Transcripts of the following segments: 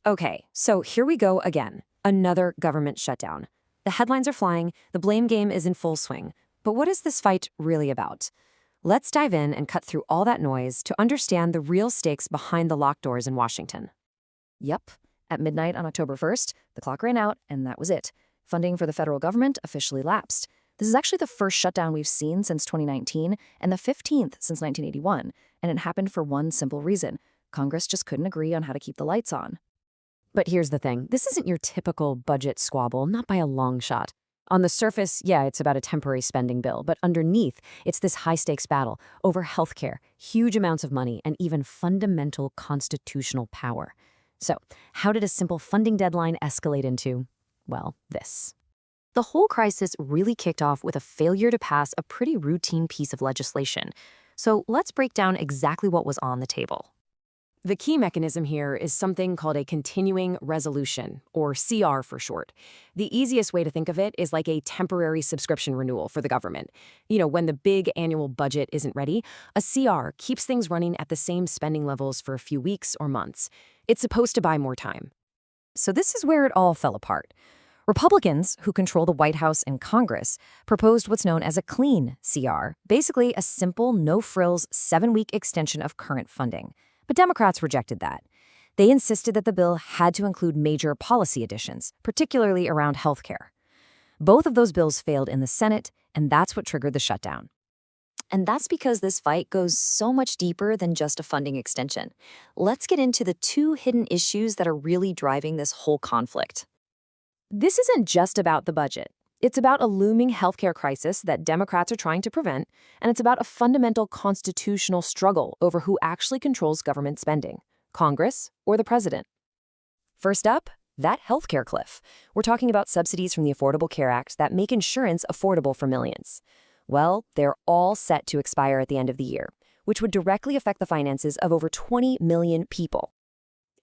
Okay, so here we go again. Another government shutdown. The headlines are flying, the blame game is in full swing. But what is this fight really about? Let's dive in and cut through all that noise to understand the real stakes behind the locked doors in Washington. Yep. At midnight on October 1st, the clock ran out, and that was it. Funding for the federal government officially lapsed. This is actually the first shutdown we've seen since 2019 and the 15th since 1981, and it happened for one simple reason. Congress just couldn't agree on how to keep the lights on. But here's the thing, this isn't your typical budget squabble, not by a long shot. On the surface, yeah, it's about a temporary spending bill, but underneath, it's this high-stakes battle over healthcare, huge amounts of money, and even fundamental constitutional power. So, how did a simple funding deadline escalate into, well, this? The whole crisis really kicked off with a failure to pass a pretty routine piece of legislation. So let's break down exactly what was on the table. The key mechanism here is something called a continuing resolution, or CR for short. The easiest way to think of it is like a temporary subscription renewal for the government. You know, when the big annual budget isn't ready, a CR keeps things running at the same spending levels for a few weeks or months. It's supposed to buy more time. So this is where it all fell apart. Republicans, who control the White House and Congress, proposed what's known as a clean CR, basically a simple, no-frills, 7-week extension of current funding. But Democrats rejected that. They insisted that the bill had to include major policy additions, particularly around health care. Both of those bills failed in the Senate, and that's what triggered the shutdown. And that's because this fight goes so much deeper than just a funding extension. Let's get into the two hidden issues that are really driving this whole conflict. This isn't just about the budget. It's about a looming healthcare crisis that Democrats are trying to prevent, and it's about a fundamental constitutional struggle over who actually controls government spending, Congress or the president. First up, that healthcare cliff. We're talking about subsidies from the Affordable Care Act that make insurance affordable for millions. Well, they're all set to expire at the end of the year, which would directly affect the finances of over 20 million people.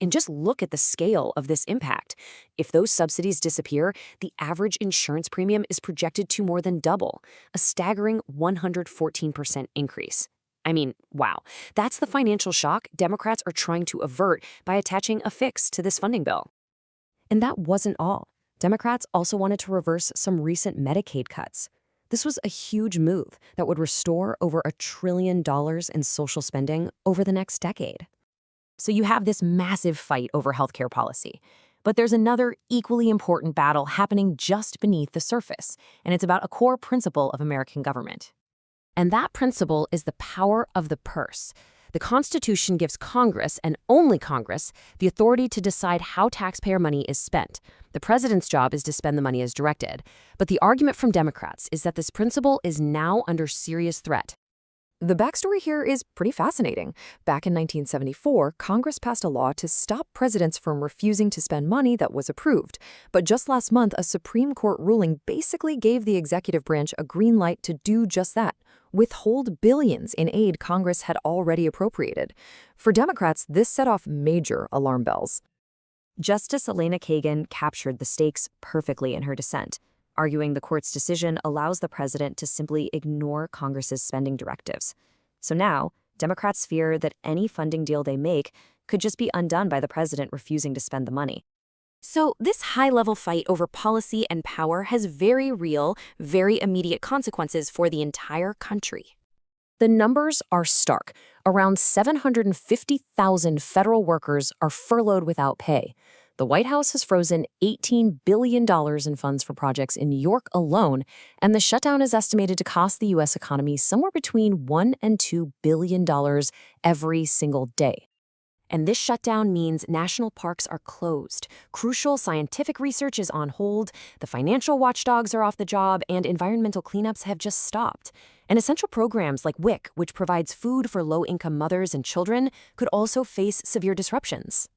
And just look at the scale of this impact. If those subsidies disappear, the average insurance premium is projected to more than double, a staggering 114% increase. I mean, wow. That's the financial shock Democrats are trying to avert by attaching a fix to this funding bill. And that wasn't all. Democrats also wanted to reverse some recent Medicaid cuts. This was a huge move that would restore over $1 trillion in social spending over the next decade. So you have this massive fight over healthcare policy. But there's another equally important battle happening just beneath the surface, and it's about a core principle of American government. And that principle is the power of the purse. The Constitution gives Congress, and only Congress, the authority to decide how taxpayer money is spent. The president's job is to spend the money as directed. But the argument from Democrats is that this principle is now under serious threat. The backstory here is pretty fascinating. Back in 1974, Congress passed a law to stop presidents from refusing to spend money that was approved. But just last month, a Supreme Court ruling basically gave the executive branch a green light to do just that, withhold billions in aid Congress had already appropriated. For Democrats, this set off major alarm bells. Justice Elena Kagan captured the stakes perfectly in her dissent, arguing the court's decision allows the president to simply ignore Congress's spending directives. So now, Democrats fear that any funding deal they make could just be undone by the president refusing to spend the money. So this high-level fight over policy and power has very real, very immediate consequences for the entire country. The numbers are stark. Around 750,000 federal workers are furloughed without pay. The White House has frozen $18 billion in funds for projects in New York alone, and the shutdown is estimated to cost the U.S. economy somewhere between $1 and $2 billion every single day. And this shutdown means national parks are closed, crucial scientific research is on hold, the financial watchdogs are off the job, and environmental cleanups have just stopped. And essential programs like WIC, which provides food for low-income mothers and children, could also face severe disruptions.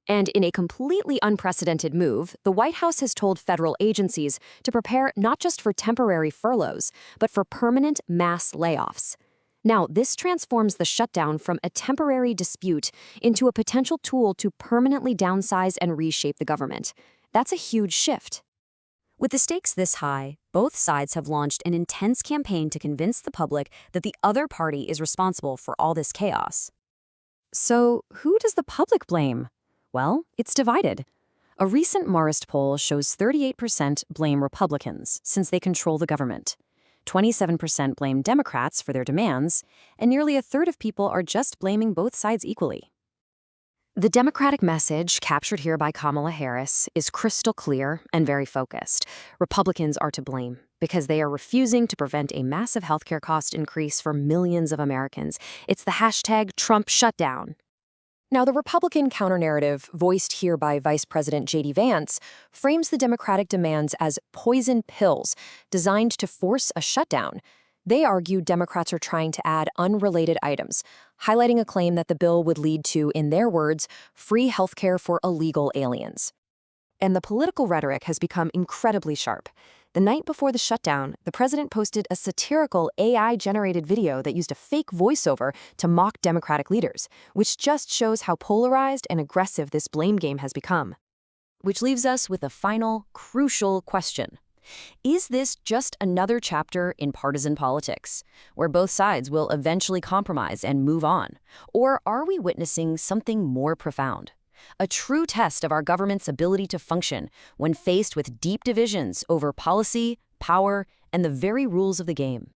And in a completely unprecedented move, the White House has told federal agencies to prepare not just for temporary furloughs, but for permanent mass layoffs. Now, this transforms the shutdown from a temporary dispute into a potential tool to permanently downsize and reshape the government. That's a huge shift. With the stakes this high, both sides have launched an intense campaign to convince the public that the other party is responsible for all this chaos. So, who does the public blame? Well, it's divided. A recent Marist poll shows 38% blame Republicans since they control the government. 27% blame Democrats for their demands, and nearly a third of people are just blaming both sides equally. The Democratic message, captured here by Kamala Harris, is crystal clear and very focused. Republicans are to blame because they are refusing to prevent a massive healthcare cost increase for millions of Americans. It's the hashtag Trump shutdown. Now, the Republican counter-narrative, voiced here by Vice President J.D. Vance, frames the Democratic demands as poison pills designed to force a shutdown. They argue Democrats are trying to add unrelated items, highlighting a claim that the bill would lead to, in their words, free healthcare for illegal aliens. And the political rhetoric has become incredibly sharp. The night before the shutdown, the president posted a satirical AI-generated video that used a fake voiceover to mock Democratic leaders, which just shows how polarized and aggressive this blame game has become. Which leaves us with a final, crucial question. Is this just another chapter in partisan politics, where both sides will eventually compromise and move on? Or are we witnessing something more profound? A true test of our government's ability to function when faced with deep divisions over policy, power, and the very rules of the game.